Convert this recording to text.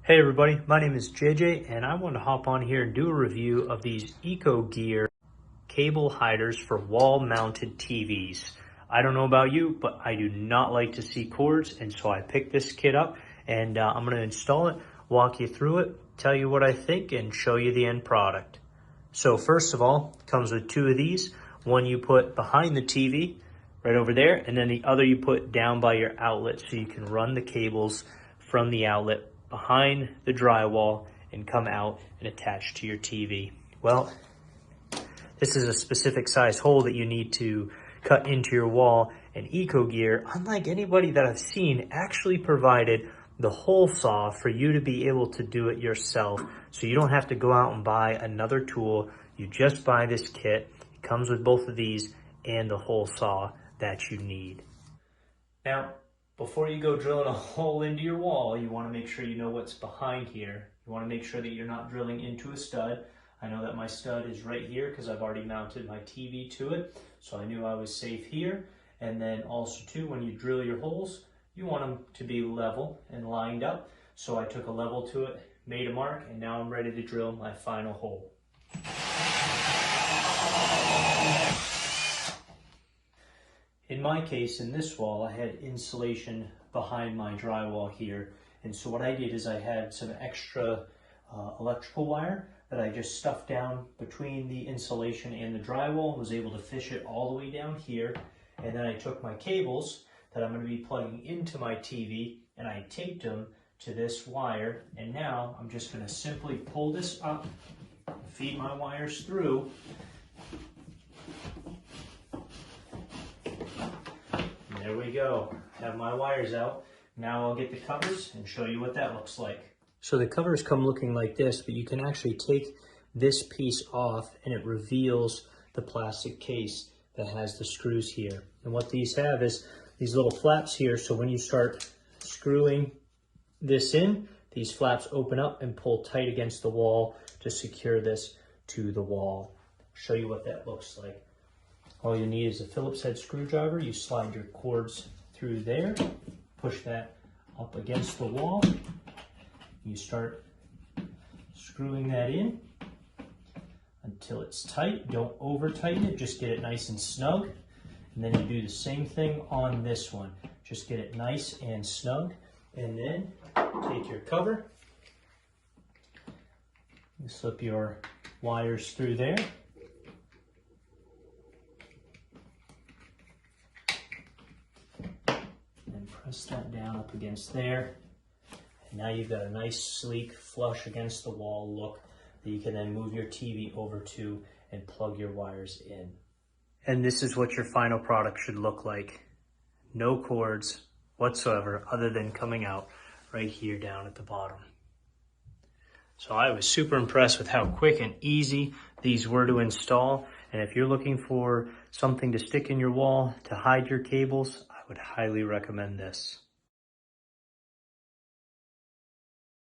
Hey everybody, my name is JJ and I want to hop on here and do a review of these ECHOGEAR cable hiders for wall mounted TVs. I don't know about you, but I do not like to see cords, and so I picked this kit up and I'm going to install it, walk you through it, tell you what I think, and show you the end product. So first of all, it comes with two of these. One you put behind the TV right over there, and then the other you put down by your outlet so you can run the cables from the outlet behind the drywall and come out and attach to your TV. Well, this is a specific size hole that you need to cut into your wall, and ECHOGEAR, unlike anybody that I've seen, actually provided the hole saw for you to be able to do it yourself, so you don't have to go out and buy another tool. You just buy this kit. It comes with both of these and the hole saw that you need. Now, before you go drilling a hole into your wall, you want to make sure you know what's behind here. You want to make sure that you're not drilling into a stud. I know that my stud is right here because I've already mounted my TV to it, so I knew I was safe here. And then also too, when you drill your holes, you want them to be level and lined up. So I took a level to it, made a mark, and now I'm ready to drill my final hole. In my case, in this wall, I had insulation behind my drywall here. And so what I did is I had some extra electrical wire that I just stuffed down between the insulation and the drywall, was able to fish it all the way down here. And then I took my cables that I'm going to be plugging into my TV and I taped them to this wire. And now I'm just going to simply pull this up, feed my wires through. There we go, have my wires out. Now I'll get the covers and show you what that looks like. So the covers come looking like this, but you can actually take this piece off and it reveals the plastic case that has the screws here. And what these have is these little flaps here, so when you start screwing this in, these flaps open up and pull tight against the wall to secure this to the wall. I'll show you what that looks like. All you need is a Phillips head screwdriver. You slide your cords through there, push that up against the wall. You start screwing that in until it's tight. Don't over tighten it, just get it nice and snug. And then you do the same thing on this one. Just get it nice and snug. And then take your cover, you slip your wires through there. Press that down up against there. And now you've got a nice, sleek, flush against the wall look that you can then move your TV over to and plug your wires in. And this is what your final product should look like. No cords whatsoever other than coming out right here down at the bottom. So I was super impressed with how quick and easy these were to install. And if you're looking for something to stick in your wall to hide your cables, I would highly recommend this.